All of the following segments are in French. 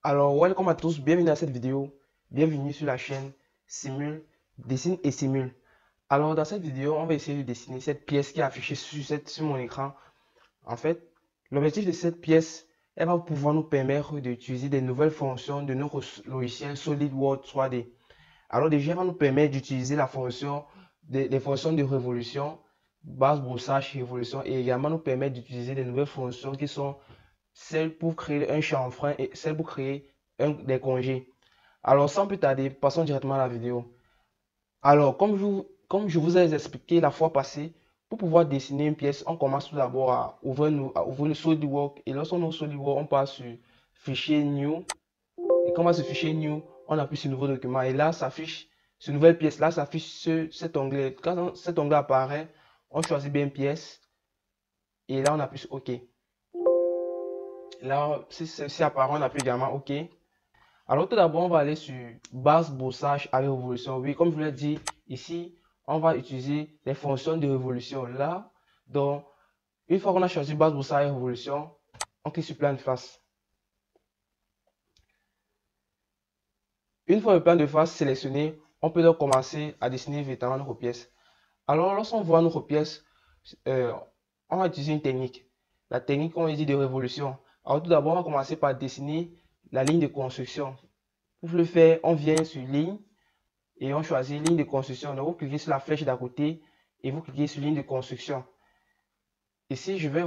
Alors, welcome à tous, bienvenue à cette vidéo, bienvenue sur la chaîne Simule, Dessine et Simule. Alors, dans cette vidéo, on va essayer de dessiner cette pièce qui est affichée sur mon écran. En fait, l'objectif de cette pièce, elle va pouvoir nous permettre d'utiliser des nouvelles fonctions de notre logiciel SolidWorks 3D. Alors déjà, elle va nous permettre d'utiliser les fonctions de révolution, base, brossage, révolution, et également nous permettre d'utiliser des nouvelles fonctions qui sont celle pour créer un chanfrein et celle pour créer des congés. Alors, sans plus tarder, passons directement à la vidéo. Alors, comme je vous ai expliqué la fois passée, pour pouvoir dessiner une pièce, on commence tout d'abord à ouvrir le SolidWorks. Et lorsqu'on ouvre SolidWorks, on passe sur Fichier New. Et quand on va sur Fichier New, on appuie sur Nouveau document. Et là, s'affiche cette nouvelle pièce. Là, s'affiche cet onglet. Quand cet onglet apparaît, on choisit bien pièce. Et là, on appuie sur OK. Là, si ceci apparaît, on appuie également OK. Alors tout d'abord, on va aller sur base, brossage avec révolution. Oui, comme je vous l'ai dit, ici, on va utiliser les fonctions de révolution. Là, donc, une fois qu'on a choisi base, brossage et révolution, on clique sur plan de face. Une fois le plan de face sélectionné, on peut donc commencer à dessiner véritablement notre pièce. Alors, lorsqu'on voit notre pièce, on va utiliser une technique. La technique, on dit, de révolution. Alors tout d'abord, on va commencer par dessiner la ligne de construction. Pour le faire, on vient sur ligne et on choisit ligne de construction. Donc, vous cliquez sur la flèche d'à côté et vous cliquez sur ligne de construction. Ici, je vais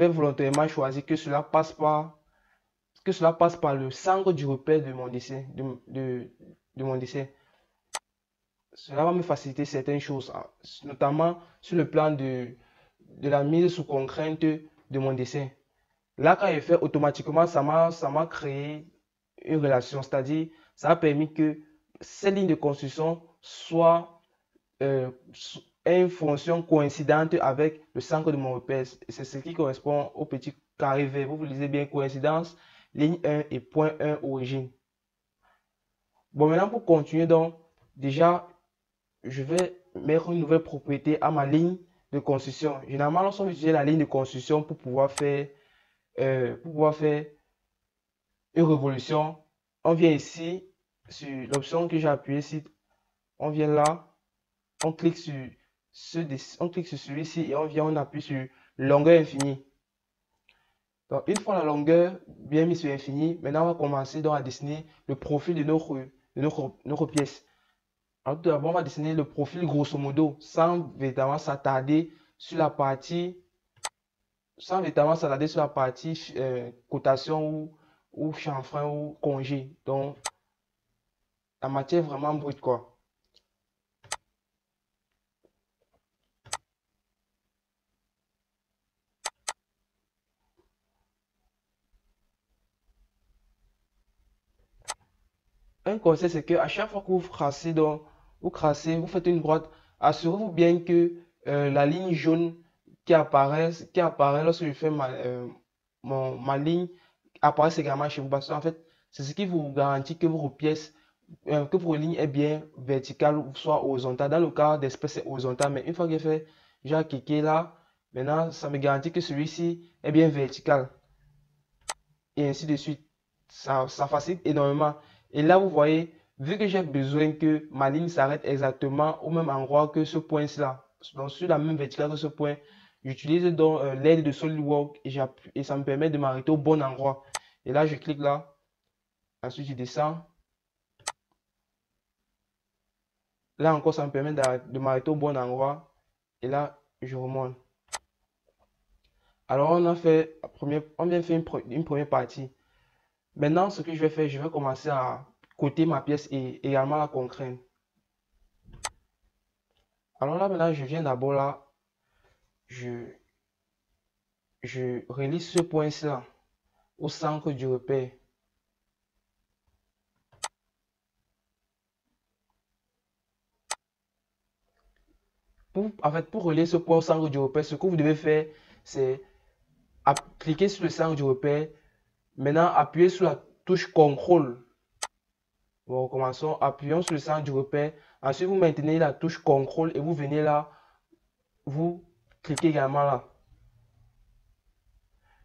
volontairement choisir que cela passe par le centre du repère de mon dessin. De mon dessin. Cela va me faciliter certaines choses, notamment sur le plan de la mise sous contrainte de mon dessin. Là, quand il fait automatiquement, ça m'a créé une relation, c'est-à-dire ça a permis que cette ligne de construction soit une fonction coïncidente avec le centre de mon repère. C'est ce qui correspond au petit carré vert. Vous lisez bien coïncidence, ligne 1 et point 1 origine. Bon, maintenant pour continuer, donc, déjà, je vais mettre une nouvelle propriété à ma ligne de construction. Généralement, lorsqu'on utilise la ligne de construction pour pouvoir faire une révolution, on vient ici sur l'option que j'ai appuyée ici, on vient là, on clique sur celui-ci et on appuie sur longueur infinie. Donc une fois la longueur bien mise sur infini, maintenant on va commencer donc à dessiner le profil de notre pièce. Alors tout d'abord on va dessiner le profil grosso modo sans véritablement s'attarder sur la partie cotation ou chanfrein ou congé. Donc la matière vraiment brute quoi. Un conseil, c'est que à chaque fois que vous crassez, vous faites une droite, assurez-vous bien que la ligne jaune qui apparaît lorsque je fais ma ligne apparaisse également chez vous. Parce qu'en fait, c'est ce qui vous garantit que que votre ligne est bien verticale ou soit horizontale. Dans le cas d'espèce, c'est horizontal, mais une fois que j'ai cliqué là, maintenant, ça me garantit que celui-ci est bien vertical. Et ainsi de suite. Ça facilite énormément. Et là, vous voyez, vu que j'ai besoin que ma ligne s'arrête exactement au même endroit que ce point-là, donc sur la même verticale que ce point, j'utilise donc l'aide de SolidWorks et ça me permet de m'arrêter au bon endroit. Et là, je clique là. Ensuite, je descends. Là encore, ça me permet de m'arrêter au bon endroit. Et là, je remonte. Alors, on vient faire une première partie. Maintenant, ce que je vais faire, je vais commencer à coter ma pièce et également la contraindre. Alors là, maintenant, je viens d'abord là, je relie ce point-là au centre du repère. Pour relier ce point au centre du repère, ce que vous devez faire, c'est cliquer sur le centre du repère. Maintenant, appuyez sur la touche CTRL. Bon, commençons. Appuyons sur le centre du repère. Ensuite, vous maintenez la touche CTRL et vous venez là. Vous cliquez également là.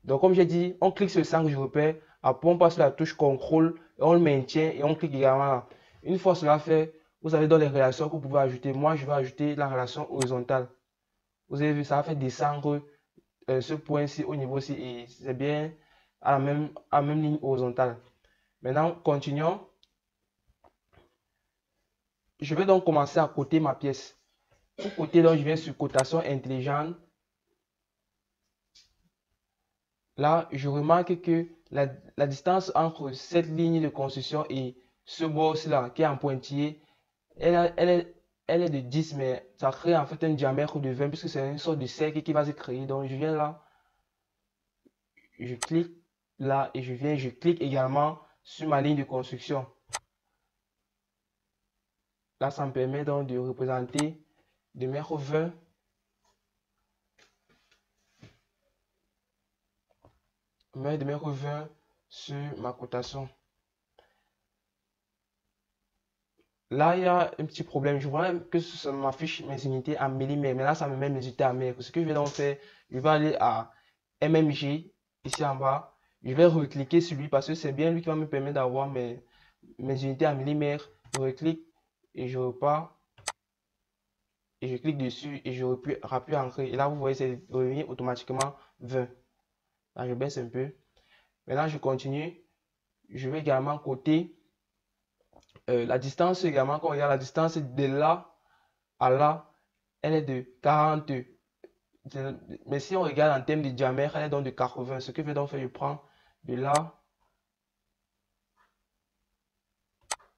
Donc, comme j'ai dit, on clique sur le centre du repère. Après, on passe sur la touche contrôle et on le maintient et on clique également là. Une fois cela fait, vous avez dans les relations que vous pouvez ajouter. Moi, je vais ajouter la relation horizontale. Vous avez vu, ça va faire descendre ce point-ci au niveau-ci et c'est bien à la même ligne horizontale. Maintenant, continuons. Je vais donc commencer à coter ma pièce. Pour coter, donc, je viens sur cotation intelligente. Là, je remarque que la distance entre cette ligne de construction et ce bord-ci là, qui est en pointillé, elle est de 10, mais ça crée en fait un diamètre de 20 puisque c'est une sorte de cercle qui va se créer. Donc, je viens là, je clique là et je clique également sur ma ligne de construction. Là, ça me permet donc de représenter, de mettre 20. De mettre 20 sur ma cotation. Là, il y a un petit problème. Je vois que ça m'affiche mes unités en millimètres, mais là, ça me met mes unités en mètres. Ce que je vais donc faire, je vais aller à MMG, ici en bas. Je vais recliquer sur lui parce que c'est bien lui qui va me permettre d'avoir mes unités en millimètres. Je reclique et je repars. Et je clique dessus et je rappuie Entrée. Et là, vous voyez, c'est revenu automatiquement 20. Là, je baisse un peu. Maintenant, je continue. Je vais également coter la distance également. Quand on regarde la distance de là à là, elle est de 40. Mais si on regarde en termes de diamètre, elle est donc de 80. Ce que je vais donc faire, je prends de là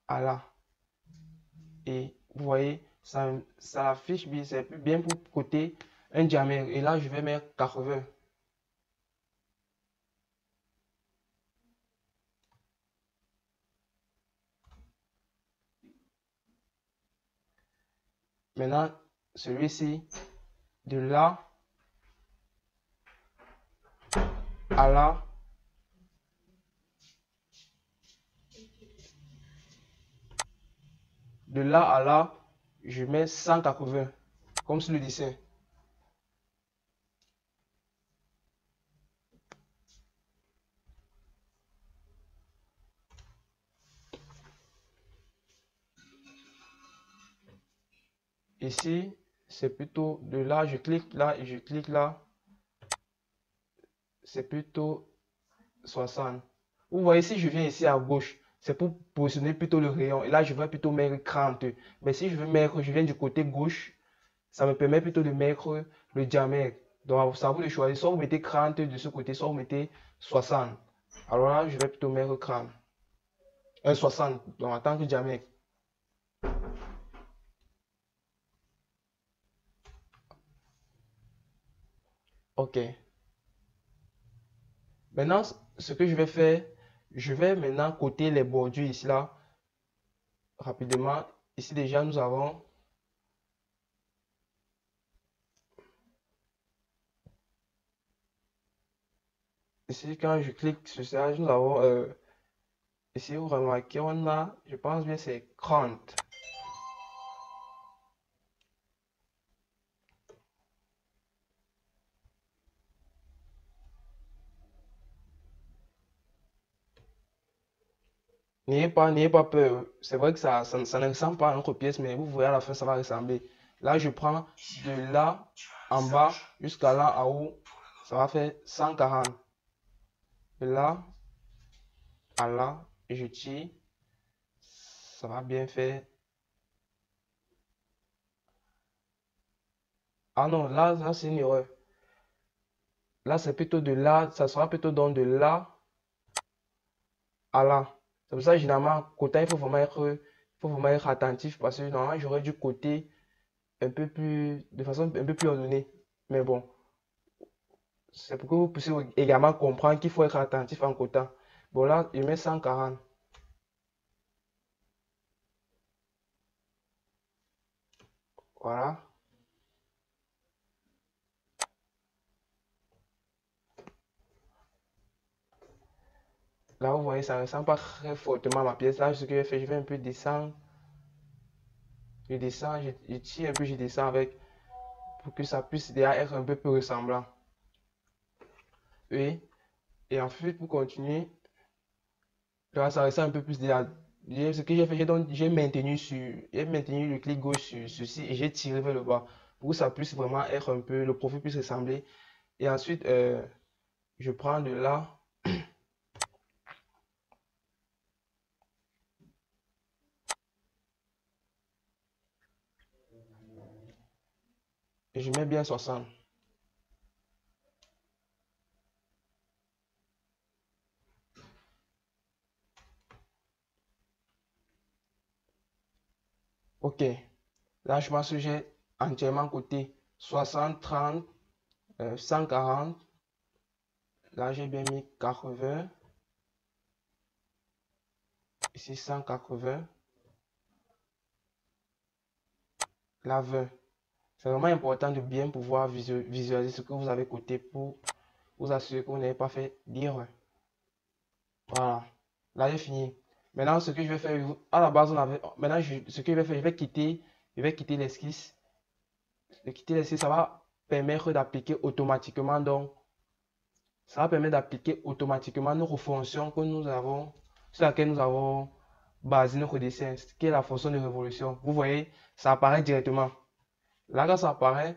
à là. Et vous voyez, ça affiche bien, c'est bien pour coter un diamètre. Et là, je vais mettre 80. Maintenant, celui-ci, de là à là, de là à là, je mets 180, comme sur le dessin. Ici, c'est plutôt de là, je clique là et je clique là, c'est plutôt 60. Vous voyez, si je viens ici à gauche, c'est pour positionner plutôt le rayon. Et là, je vais plutôt mettre 30. Mais si je veux mettre, je viens du côté gauche, ça me permet plutôt de mettre le diamètre. Donc, ça vous de choisir. Soit vous mettez 30 de ce côté, soit vous mettez 60. Alors là, je vais plutôt mettre 30. 60, donc en tant que diamètre. OK. Maintenant, ce que je vais faire, je vais maintenant coter les bordures ici, là, rapidement. Ici, déjà, nous avons ici, quand je clique sur ça, nous avons ici, vous remarquez, on a, je pense bien, c'est 30. N'ayez pas peur. C'est vrai que ça ne ressemble pas à notre pièce, mais vous voyez à la fin, ça va ressembler. Là, je prends de là en bas jusqu'à là en haut, ça va faire 140. De là à là, je tire, ça va bien faire. Ah non, là c'est une erreur. Là, c'est plutôt de là, ça sera plutôt donc de là à là. C'est pour ça que généralement, côté, il faut vraiment être attentif parce que normalement, j'aurais dû côté un peu plus, de façon un peu plus ordonnée. Mais bon, c'est pour que vous puissiez également comprendre qu'il faut être attentif en cotant. Bon, là, je mets 140. Voilà. Là, vous voyez, ça ne ressemble pas très fortement à ma pièce. Là, ce que je fais, je vais un peu descendre. Je descends, je tire un peu, je descends avec pour que ça puisse déjà être un peu plus ressemblant. Oui. Et ensuite, pour continuer, Là, ça ressemble un peu plus de la... Ce que j'ai fait, j'ai maintenu le clic gauche sur ceci et j'ai tiré vers le bas pour que ça puisse vraiment être un peu, le profil puisse ressembler. Et ensuite, je prends de là et je mets bien 60. Ok. Là, je pense que j'ai entièrement coté 60, 30, 140. Là, j'ai bien mis 80. Ici, 180. Là, 20. C'est vraiment important de bien pouvoir visualiser ce que vous avez coté pour vous assurer que vous n'avez pas fait d'erreur. Voilà. Là, j'ai fini. Maintenant, ce que je vais faire, à la base, on avait. Maintenant, ce que je vais faire, je vais quitter l'esquisse. De quitter l'esquisse, ça va permettre d'appliquer automatiquement. Donc, ça va permettre d'appliquer automatiquement nos fonctions que nous avons, sur laquelle nous avons basé notre dessin, qui est la fonction de révolution. Vous voyez, ça apparaît directement. Là, quand ça apparaît,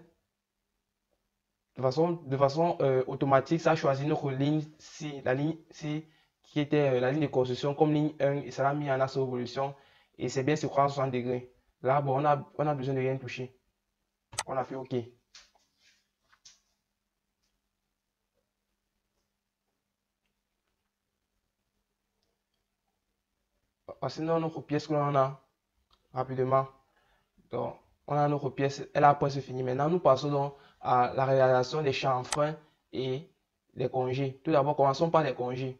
de façon automatique, ça a choisi notre ligne C, la ligne C qui était la ligne de construction comme ligne 1 et ça l'a mis en axe de révolution et c'est bien sur 360 degrés. Là, bon, on a besoin de rien toucher. On a fait OK. Sinon, notre pièce que l'on a rapidement. Donc, on a notre pièce, elle a presque fini. Maintenant, nous passons donc à la réalisation des chanfreins et des congés. Tout d'abord, commençons par les congés.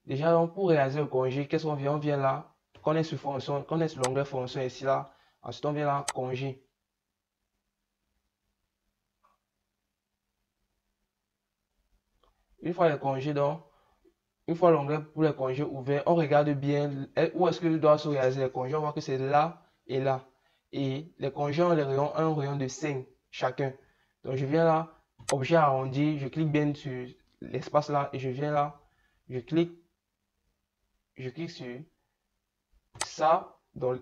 Déjà, donc, pour réaliser le congé, qu'est-ce qu'on vient? On vient là, qu'on est sur fonction, qu'on est sur l'onglet fonction ici là. Ensuite, on vient là, congé. Une fois les congés, donc, une fois l'onglet pour les congés ouvert, on regarde bien où est-ce que doit se réaliser les congés. On voit que c'est là et là. Et les congés ont les rayons, un rayon de 5 chacun. Donc, je viens là, objet arrondi, je clique bien sur l'espace là et je viens là, je clique, sur ça. Donc,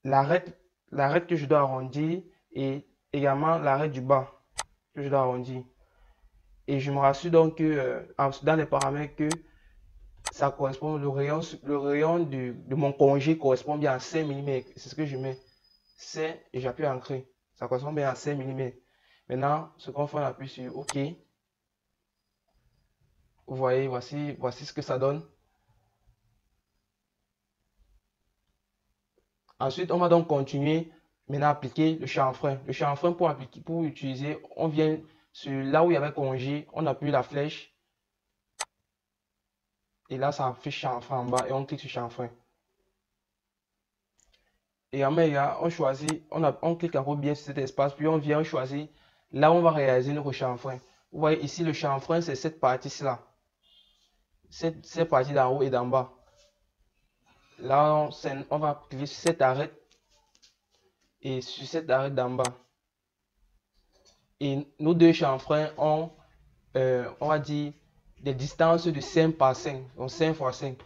l'arête, l'arête que je dois arrondir et également l'arête du bas que je dois arrondir. Et je me rassure donc que dans les paramètres que ça correspond, le rayon de mon congé correspond bien à 5 mm. C'est ce que je mets. 5 et j'appuie Entrée. Ça correspond bien à 5 mm. Maintenant, ce qu'on fait, on appuie sur OK. Vous voyez, voici ce que ça donne. Ensuite, on va donc continuer maintenant à appliquer le chanfrein. Le chanfrein pour utiliser, on vient sur là où il y avait congé, on appuie la flèche. Et là, ça affiche chanfrein en bas et on clique sur chanfrein. Et en même on choisit, on clique encore bien sur cet espace, puis on vient choisir là où on va réaliser notre chanfrein. Vous voyez ici, le chanfrein, c'est cette partie-là. Cette partie d'en haut et d'en bas. Là, on va cliquer sur cette arête et sur cette arête d'en bas. Et nos deux chanfreins ont, on va dire, des distances de 5 par 5. Donc 5 x 5.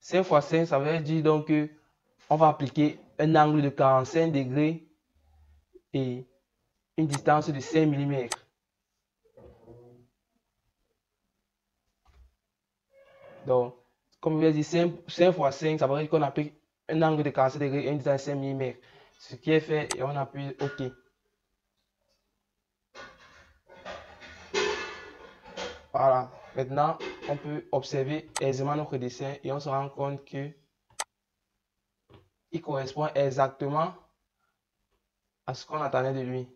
5 x 5, ça veut dire donc que on va appliquer un angle de 45 degrés et une distance de 5 mm. Donc, comme je l'ai dit, 5 x 5, ça veut dire qu'on applique un angle de 45 degrés et une distance de 5 mm. Ce qui est fait et on appuie OK. Voilà. Maintenant, on peut observer aisément notre dessin et on se rend compte que il correspond exactement à ce qu'on attendait de lui.